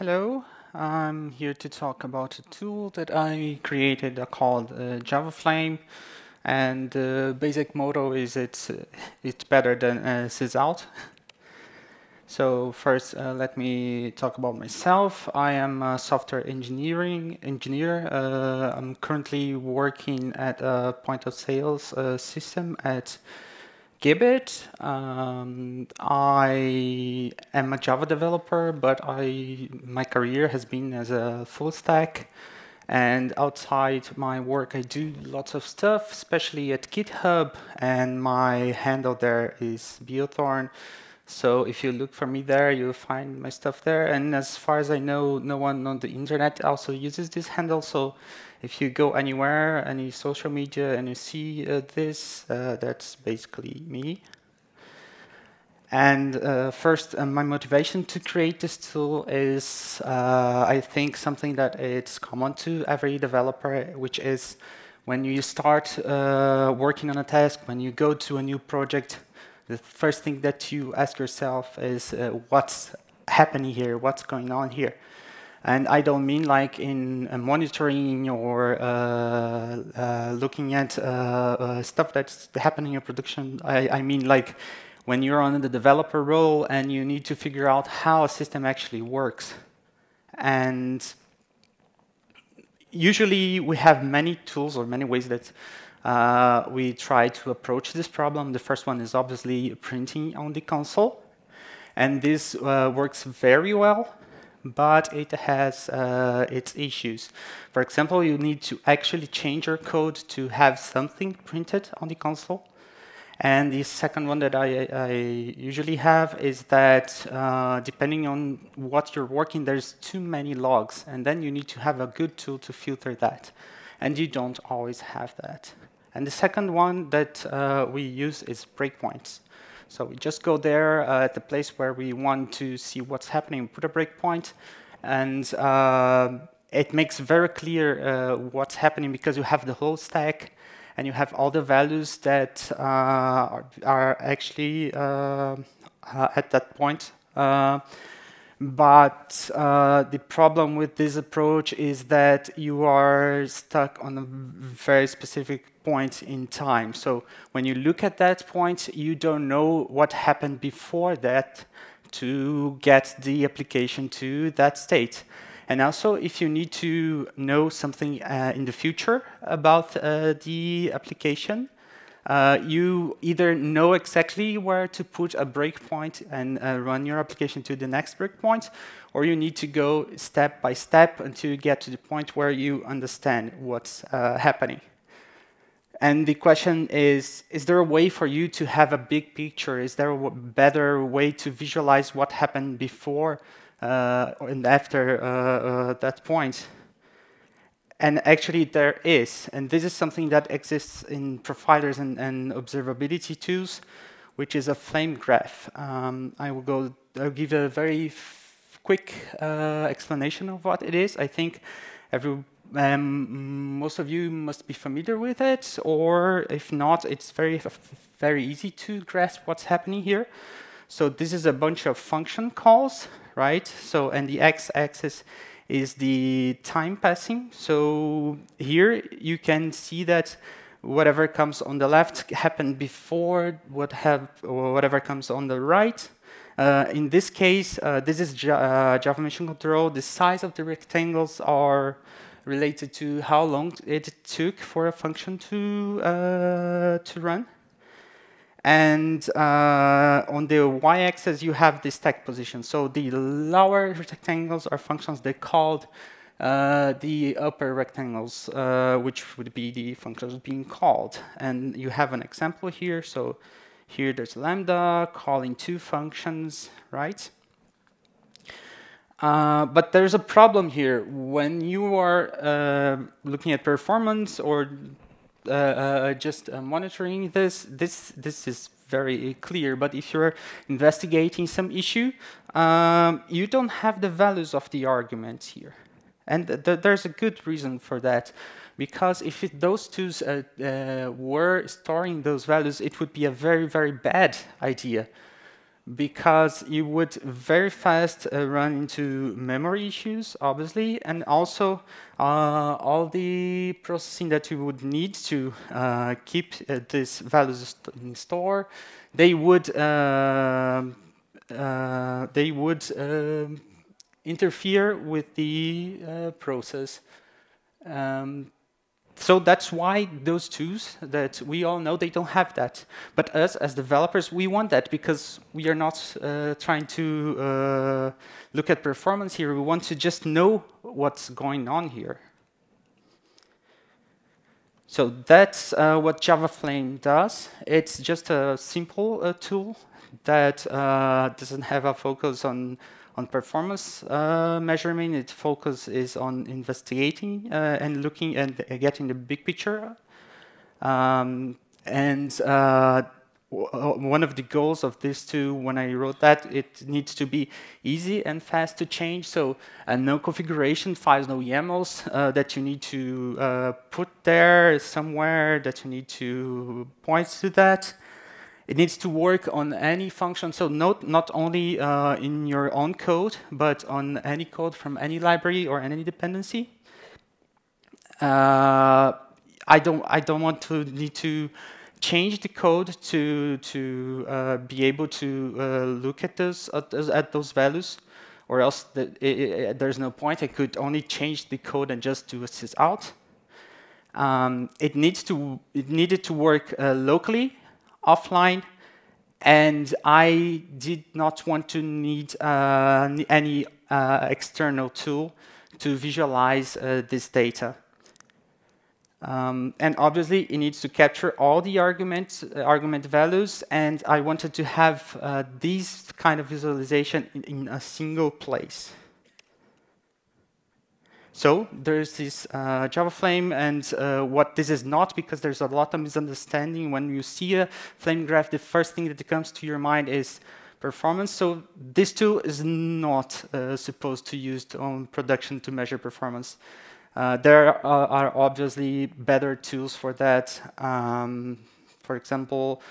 Hello, I'm here to talk about a tool that I created called Javaflame, and the basic motto is it's better than sysout. So first, let me talk about myself. I am a software engineer. I'm currently working at a point of sales system at Gibbet. I am a Java developer, but my career has been as a full stack. And outside my work, I do lots of stuff, especially at GitHub. And my handle there is Biothorn. So if you look for me there, you'll find my stuff there. And as far as I know, no one on the internet also uses this handle. So if you go anywhere, any social media, and you see this, that's basically me. And first, my motivation to create this tool is, I think, something that it's common to every developer, which is when you start working on a task, when you go to a new project, the first thing that you ask yourself is, what's happening here? What's going on here? And I don't mean like in monitoring or looking at stuff that's happening in production. I mean like when you're on the developer role and you need to figure out how a system actually works. And usually we have many tools or many ways that we try to approach this problem. The first one is obviously printing on the console. And this works very well, but it has its issues. For example, you need to actually change your code to have something printed on the console. And the second one that I usually have is that depending on what you're working, there's too many logs, and then you need to have a good tool to filter that. And you don't always have that. And the second one that we use is breakpoints. So we just go there at the place where we want to see what's happening, put a breakpoint, and it makes very clear what's happening because you have the whole stack and you have all the values that are actually at that point. But the problem with this approach is that you are stuck on a very specific point in time. So when you look at that point, you don't know what happened before that to get the application to that state. And also, if you need to know something in the future about the application, you either know exactly where to put a breakpoint and run your application to the next breakpoint, or you need to go step by step until you get to the point where you understand what's happening. And the question is there a way for you to have a big picture? Is there a better way to visualize what happened before and after that point? And actually there is, and this is something that exists in profilers and observability tools, which is a flame graph. I'll give a very quick explanation of what it is. I think most of you must be familiar with it, or if not, it's very easy to grasp what's happening here. So this is a bunch of function calls, right? So, and the x-axis is the time passing. So here you can see that whatever comes on the left happened before whatever comes on the right. In this case, this is Java Mission Control. The size of the rectangles are related to how long it took for a function to run. And on the y-axis, you have the stack position. So the lower rectangles are functions they called the upper rectangles, which would be the functions being called. And you have an example here. So here there's lambda calling two functions, right? But there's a problem here. When you are looking at performance or just monitoring this is very clear. But if you're investigating some issue, you don't have the values of the arguments here. And there's a good reason for that. Because if those tools were storing those values, it would be a very, very bad idea. because you would very fast run into memory issues, obviously, and also all the processing that you would need to keep these values in store, they would interfere with the process. So that's why those tools that we all know, they don't have that. But us, as developers, we want that because we are not trying to look at performance here. We want to just know what's going on here. So that's what Javaflame does. It's just a simple tool that doesn't have a focus on performance measurement. Its focus is on investigating and looking and getting the big picture. One of the goals of this tool, when I wrote that, it needs to be easy and fast to change. So no configuration files, no YAMLs that you need to put there somewhere, that you need to point to that. It needs to work on any function, so not only in your own code, but on any code from any library or any dependency. I don't want to need to change the code to be able to look at those values, or else there's no point. I could only change the code and just do a sysout. It needed to work locally, offline, and I did not want to need any external tool to visualize this data. And obviously, it needs to capture all the argument values, and I wanted to have these kind of visualization in a single place. So there's this Javaflame, and what this is not, because there's a lot of misunderstanding. When you see a flame graph, the first thing that comes to your mind is performance. So this tool is not supposed to use on production to measure performance. There are obviously better tools for that. For example,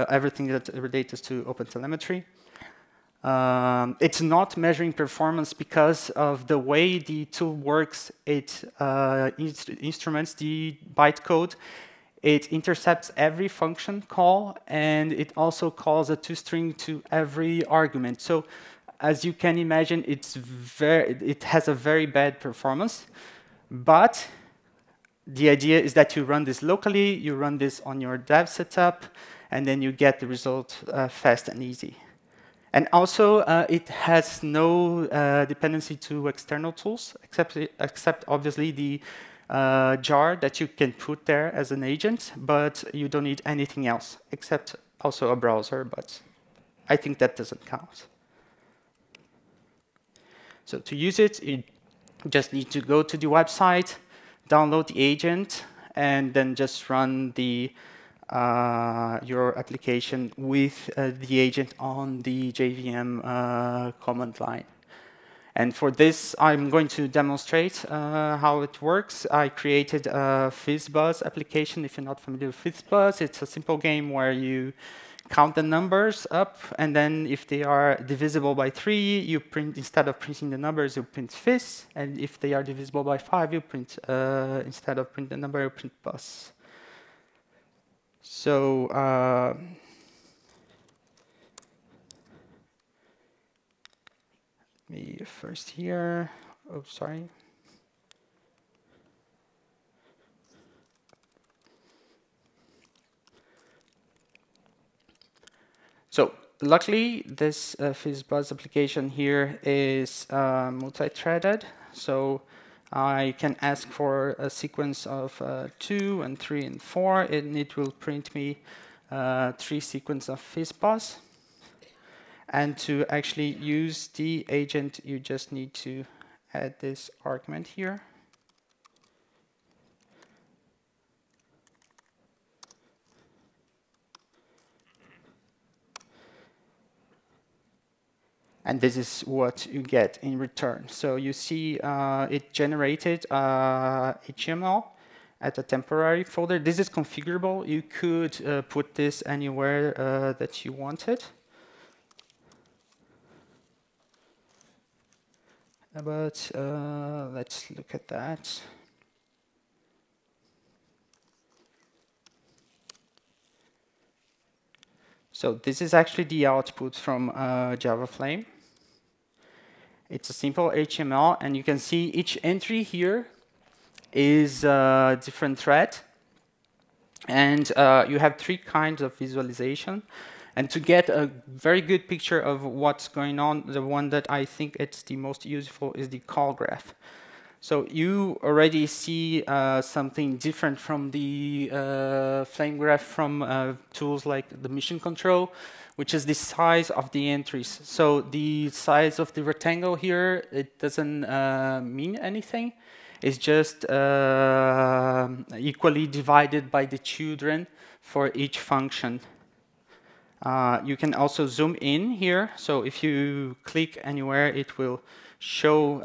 everything that relates to OpenTelemetry. It's not measuring performance because of the way the tool works. It instruments the bytecode. It intercepts every function call, and it also calls a toString to every argument. So as you can imagine, it has a very bad performance. But the idea is that you run this locally, you run this on your dev setup, and then you get the result fast and easy. And also, it has no dependency to external tools, except obviously the jar that you can put there as an agent, but you don't need anything else, except also a browser, but I think that doesn't count. So to use it, you just need to go to the website, download the agent, and then just run the your application with the agent on the JVM command line. And for this, I'm going to demonstrate how it works. I created a FizzBuzz application. If you're not familiar with FizzBuzz, it's a simple game where you count the numbers up, and then if they are divisible by 3, you print, instead of printing the numbers, you print fizz, and if they are divisible by 5, you print, instead of print the number, you print buzz. So, me first here, oh, sorry. So luckily, this FizzBuzz application here is multi-threaded. So I can ask for a sequence of 2 and 3 and 4, and it will print me 3 sequences of FizzBuzz. And to actually use the agent, you just need to add this argument here. And this is what you get in return. So you see it generated HTML at a temporary folder. This is configurable. You could put this anywhere that you wanted. but let's look at that. So this is actually the output from Javaflame. It's a simple HTML, and you can see each entry here is a different thread. And you have 3 kinds of visualization. And to get a very good picture of what's going on, the one that I think it's the most useful is the call graph. So you already see something different from the flame graph from tools like the mission control, which is the size of the entries. So the size of the rectangle here, it doesn't mean anything. It's just equally divided by the children for each function. You can also zoom in here. So if you click anywhere, it will show,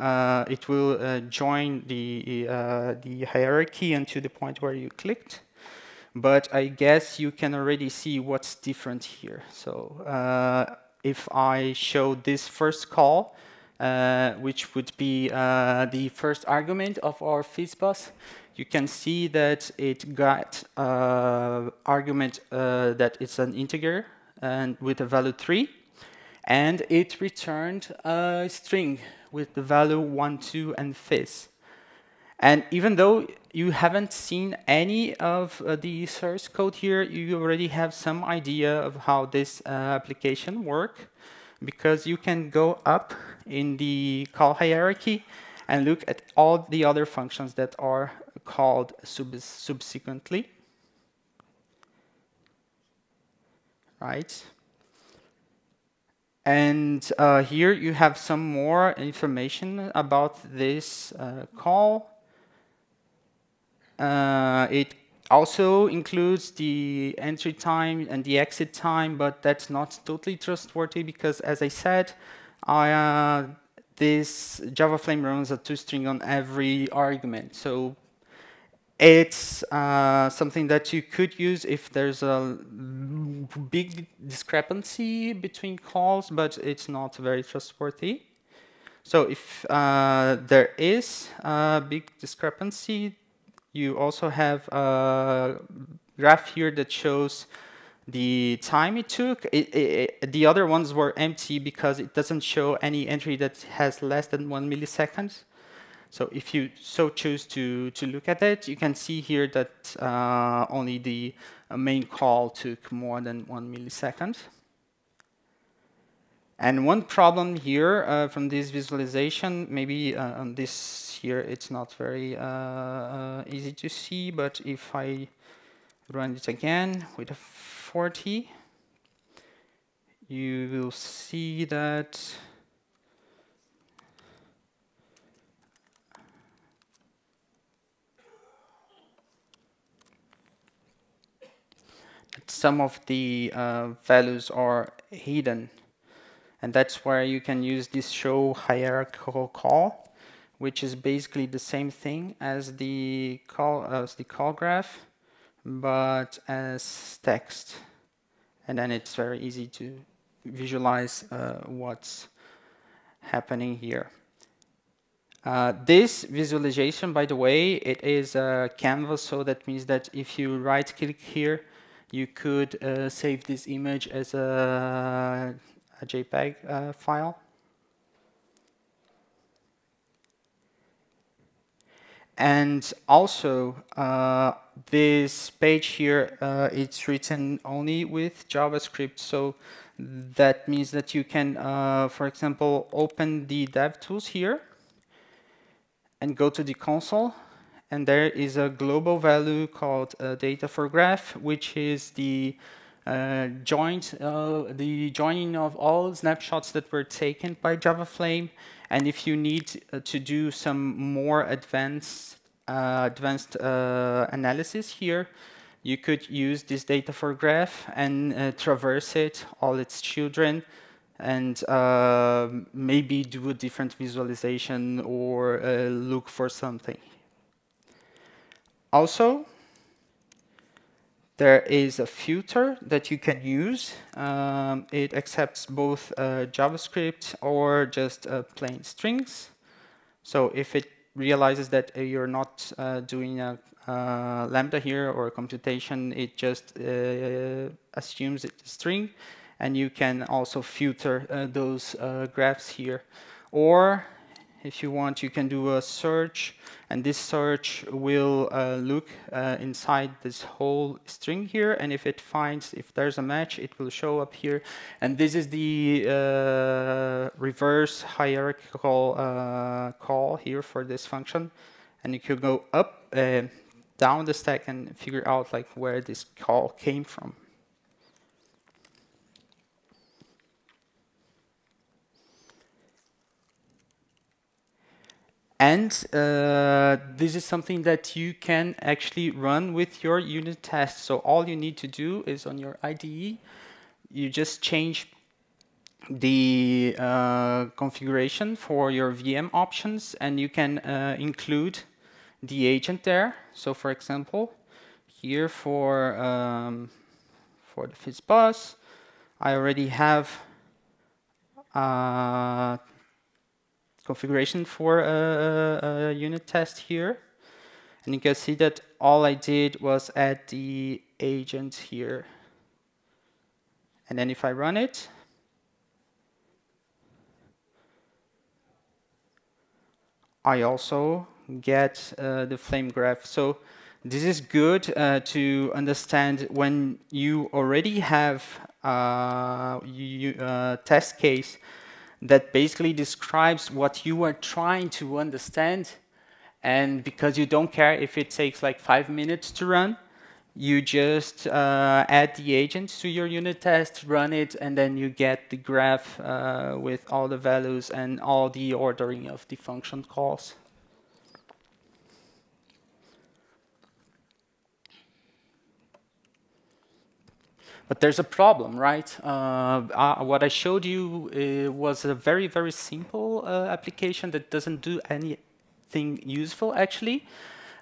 it will join the hierarchy until the point where you clicked. But I guess you can already see what's different here. So if I show this first call, which would be the first argument of our fizzbus, you can see that it got argument that it's an integer and with a value 3, and it returned a string with the value 1, 2, and fizz. And even though you haven't seen any of the source code here, you already have some idea of how this application works, because you can go up in the call hierarchy and look at all the other functions that are called subsequently. Right? And here you have some more information about this call. It also includes the entry time and the exit time, but that's not totally trustworthy because, as I said, this Javaflame runs a toString on every argument. So it's something that you could use if there's a big discrepancy between calls, but it's not very trustworthy. So if there is a big discrepancy, you also have a graph here that shows the time it took. The other ones were empty because it doesn't show any entry that has less than 1 millisecond. So if you so choose to look at it, you can see here that only the main call took more than 1 millisecond. And one problem here from this visualization, maybe on this here it's not very easy to see, but if I run it again with a 40, you will see that some of the values are hidden. And that's where you can use this show hierarchical call, which is basically the same thing as the call graph, but as text. And then it's very easy to visualize what's happening here. This visualization, by the way, it is a canvas, so that means that if you right-click here, you could save this image as a JPEG file. And also, this page here, it's written only with JavaScript, so that means that you can, for example, open the DevTools here and go to the console, and there is a global value called data for graph, which is the joining of all snapshots that were taken by Javaflame. And if you need to do some more advanced analysis here, you could use this data for graph and traverse it, all its children, and maybe do a different visualization or look for something. Also, there is a filter that you can use. It accepts both JavaScript or just plain strings. So if it realizes that you're not doing a lambda here or a computation, it just assumes it's a string, and you can also filter those graphs here. Or if you want, you can do a search, and this search will look inside this whole string here, and if it finds, if there's a match, it will show up here. And this is the reverse hierarchical call here for this function. And you could go up, down the stack and figure out like where this call came from. And this is something that you can actually run with your unit tests. So all you need to do is on your IDE, you just change the configuration for your VM options, and you can include the agent there. So for example, here for the FizzBuzz, I already have configuration for a unit test here, and you can see that all I did was add the agent here. And then if I run it, I also get the flame graph. So this is good to understand when you already have a test case that basically describes what you are trying to understand, and because you don't care if it takes like 5 minutes to run, you just add the agent to your unit test, run it, and then you get the graph with all the values and all the ordering of the function calls. But there's a problem, right? What I showed you was a very, very simple application that doesn't do anything useful, actually.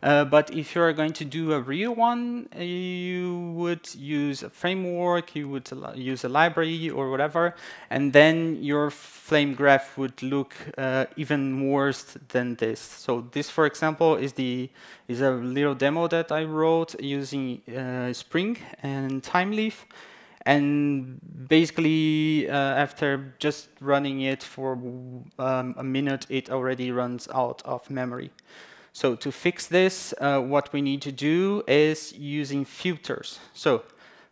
But if you're going to do a real one, you would use a framework, you would use a library or whatever, and then your flame graph would look even worse than this. So this, for example, is a little demo that I wrote using Spring and Timeleaf. And basically, after just running it for a minute, it already runs out of memory. So to fix this, what we need to do is using filters. So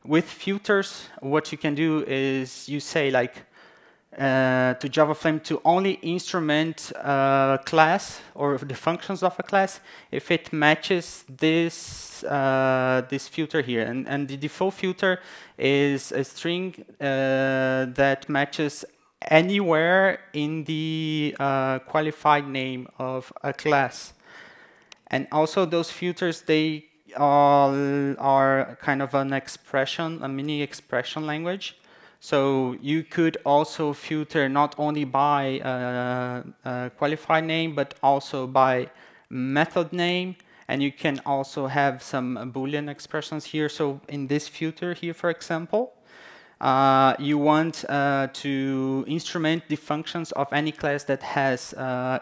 with filters, what you can do is you say like to Javaflame to only instrument a class or the functions of a class if it matches this this filter here. And the default filter is a string that matches anywhere in the qualified name of a class. And also those filters, they are kind of an expression, a mini expression language. So you could also filter not only by qualified name, but also by method name. And you can also have some Boolean expressions here. So in this filter here, for example, you want to instrument the functions of any class that has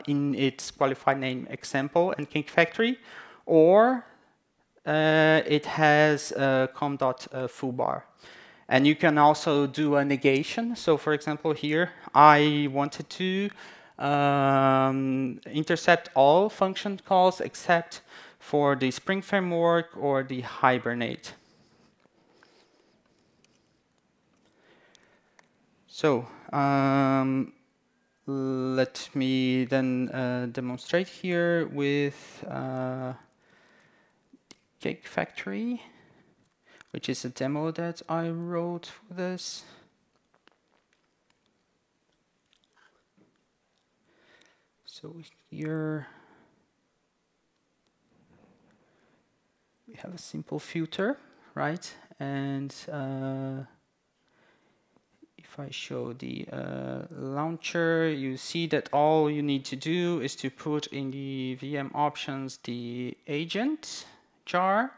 in its qualified name example and King Factory, or it has com.fullbar. And you can also do a negation. So for example, here I wanted to intercept all function calls except for the Spring Framework or the Hibernate. So let me then demonstrate here with Cake Factory, which is a demo that I wrote for this. So here we have a simple filter, right? And if I show the launcher, you see that all you need to do is to put in the VM options the agent jar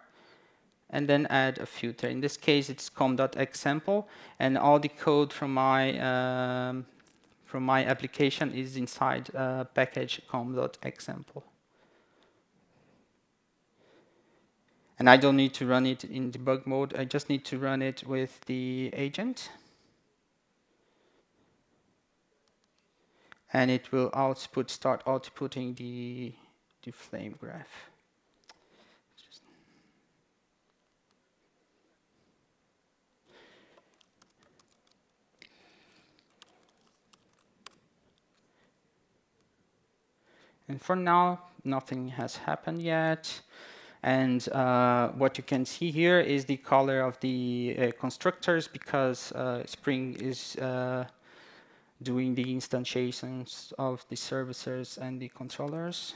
and then add a filter. In this case, it's com.example, and all the code from my from my application is inside package com.example. And I don't need to run it in debug mode. I just need to run it with the agent. And it will start outputting the flame graph. And for now, nothing has happened yet. And what you can see here is the color of the constructors, because Spring is doing the instantiations of the services and the controllers.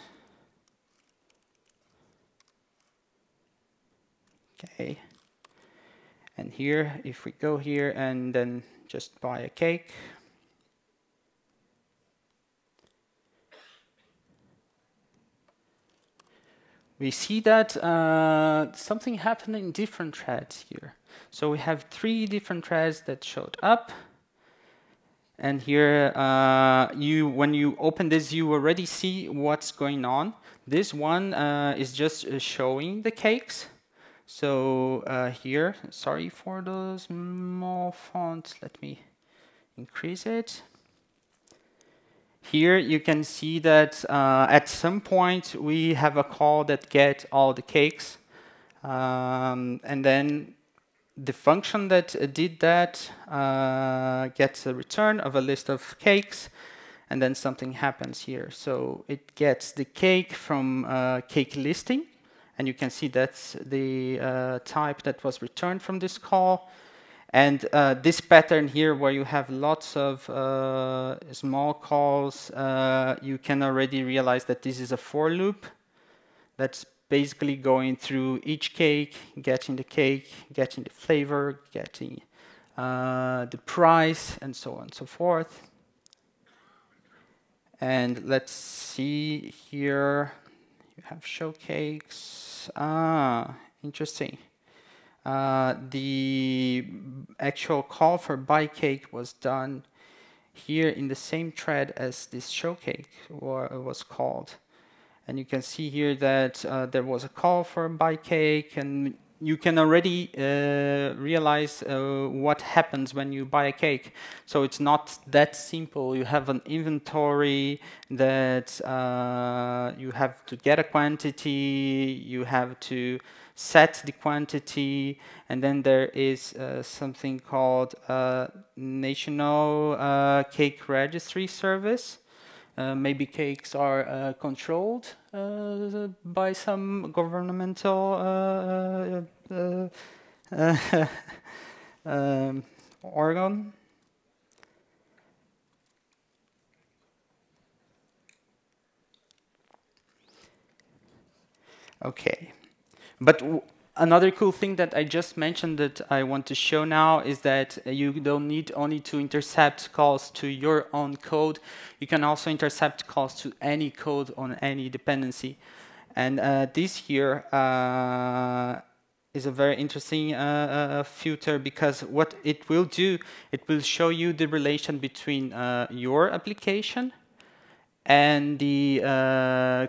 Okay. And here, if we go here and then just buy a cake, we see that something happened in different threads here. So we have 3 different threads that showed up. And here, when you open this, you already see what's going on. This one is just showing the cakes. So here, sorry for the small font. Let me increase it. Here you can see that at some point we have a call that gets all the cakes. And then the function that did that gets a return of a list of cakes, and then something happens here. So it gets the cake from cake listing, and you can see that's the type that was returned from this call. And this pattern here, where you have lots of small calls, you can already realize that this is a for loop that's basically going through each cake, getting the cake, getting the flavor, getting the price, and so on and so forth. And let's see here, you have showcakes. Interesting. The actual call for buy cake was done here in the same thread as this showcake was called. And you can see here that there was a call for buy cake, and you can already realize what happens when you buy a cake. So it's not that simple. You have an inventory that you have to get a quantity, you have to set the quantity, and then there is something called National Cake Registry Service. Maybe cakes are controlled by some governmental organ. Okay, but another cool thing that I just mentioned that I want to show now is that you don't need only to intercept calls to your own code. You can also intercept calls to any code on any dependency. And this here is a very interesting filter, because what it will do, it will show you the relation between your application and the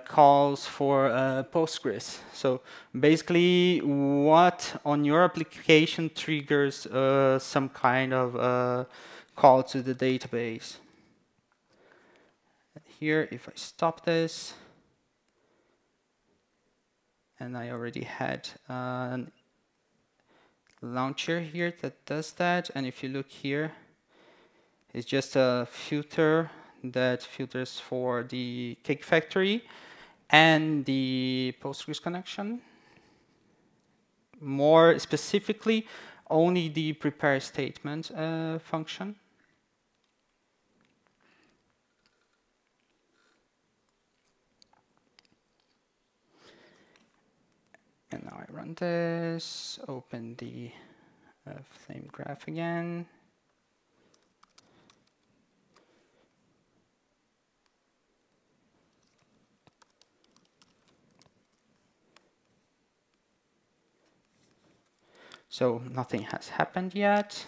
calls for Postgres. So basically, what on your application triggers some kind of call to the database. Here, if I stop this, and I already had a launcher here that does that, and if you look here, it's just a filter that filters for the cake factory and the Postgres connection. More specifically, only the prepare statement function. And now I run this, open the flame graph again. So nothing has happened yet.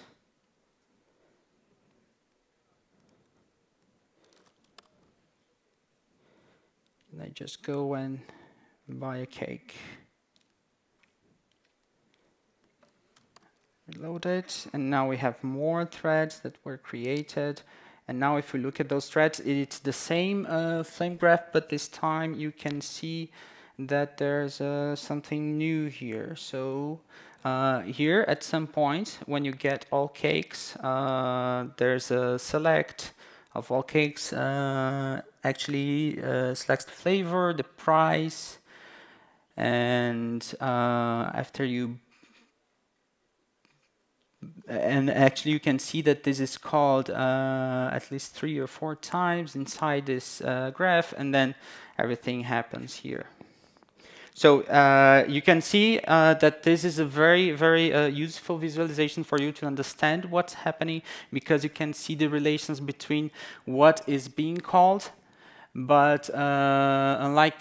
just go and buy a cake. Reload it, and now we have more threads that were created. And now if we look at those threads, it's the same flame graph, but this time you can see that there's something new here. So here at some point, when you get all cakes, there's a select of all cakes, actually selects the flavor, the price, and after you actually you can see that this is called at least 3 or 4 times inside this graph, and then everything happens here. So you can see that this is a very, very useful visualization for you to understand what's happening, because you can see the relations between what is being called. But unlike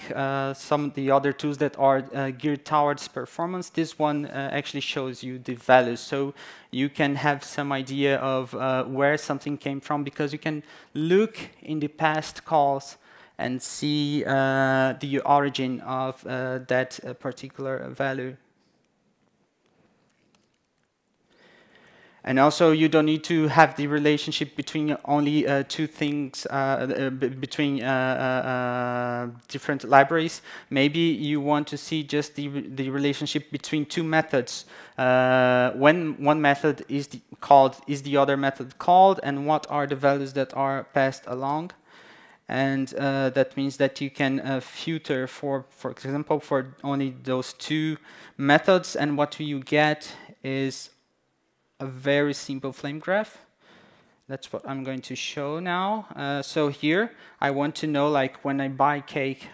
some of the other tools that are geared towards performance, this one actually shows you the values. So you can have some idea of where something came from, because you can look in the past calls and see the origin of that particular value. And also, you don't need to have the relationship between only 2 things, between different libraries. Maybe you want to see just the relationship between 2 methods. When one method is called, is the other method called, and what are the values that are passed along. And that means that you can filter for example, for only those 2 methods, and what you get is a very simple flame graph. That's what I'm going to show now. So here I want to know, like, when I buy cake,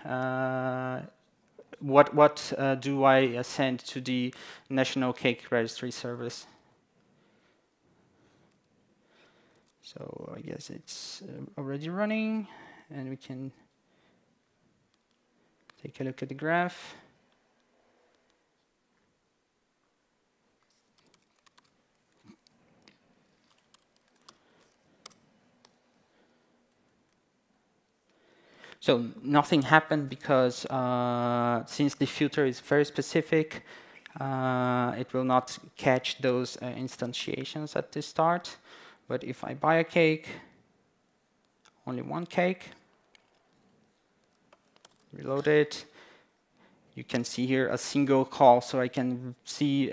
what do I send to the National Cake Registry Service? So I guess it's already running, and we can take a look at the graph. So nothing happened because since the filter is very specific, it will not catch those instantiations at the start. But if I buy a cake, only 1 cake, reload it, you can see here a single call. So I can see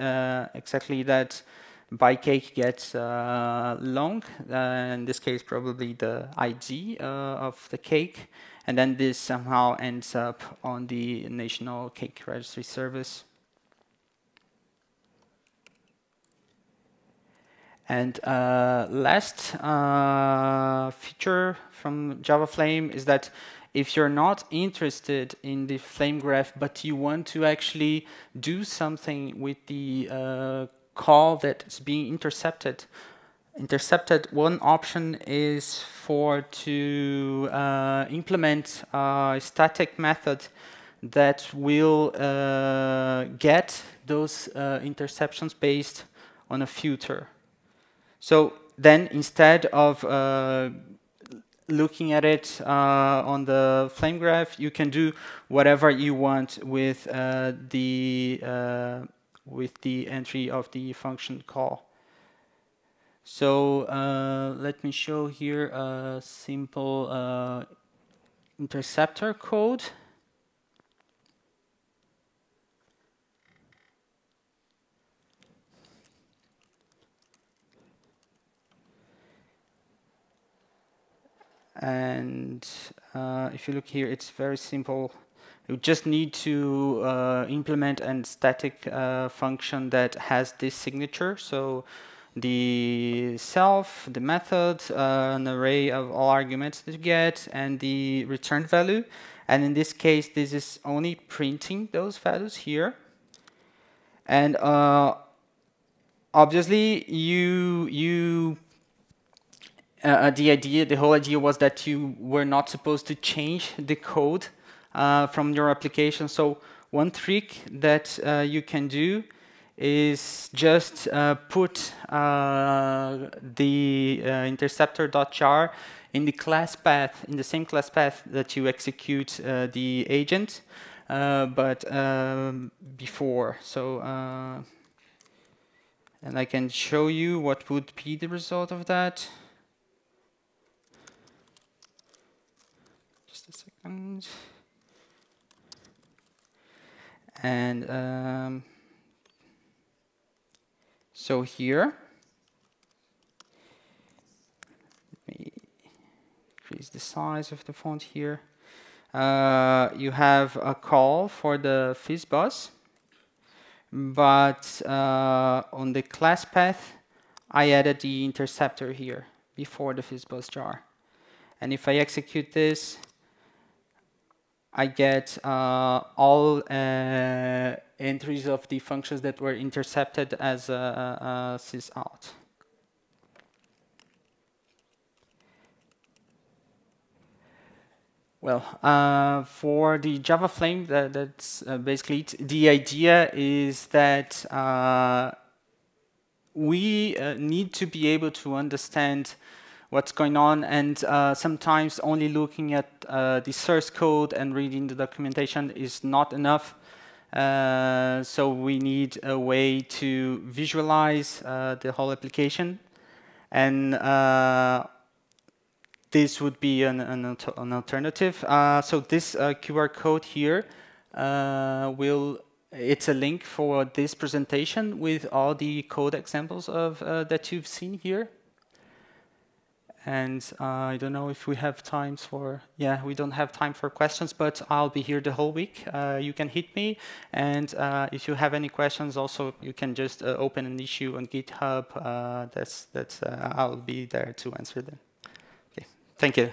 exactly that buy cake gets long, in this case probably the ID of the cake, and then this somehow ends up on the National Cake Registry Service. And last feature from Javaflame is that if you're not interested in the flame graph, but you want to actually do something with the call that is being intercepted, one option is to implement a static method that will get those interceptions based on a filter. So then, instead of looking at it on the flame graph, you can do whatever you want with the entry of the function call. So let me show here a simple interceptor code. And if you look here, it's very simple. You just need to implement a static function that has this signature. So the self, the method, an array of all arguments that you get, and the return value. And in this case, this is only printing those values here. And obviously, the whole idea was that you were not supposed to change the code from your application. So one trick that you can do is just put the interceptor.jar in the class path, in the same class path that you execute the agent, but before. So, and I can show you what would be the result of that. Just a second. And so here, let me increase the size of the font here. You have a call for the fizzbuzz, but on the class path, I added the interceptor here before the fizzbuzz jar. And if I execute this, I get all entries of the functions that were intercepted as sysout. Well, for the Javaflame, that's basically it. The idea is that we need to be able to understand what's going on, and sometimes only looking at the source code and reading the documentation is not enough. So we need a way to visualize the whole application, and this would be an alternative. So this QR code here it's a link for this presentation with all the code examples of that you've seen here. And I don't know if we have times for, yeah, we don't have time for questions, but I'll be here the whole week. You can hit me, and if you have any questions, also you can just open an issue on GitHub. I'll be there to answer them. Okay, thank you.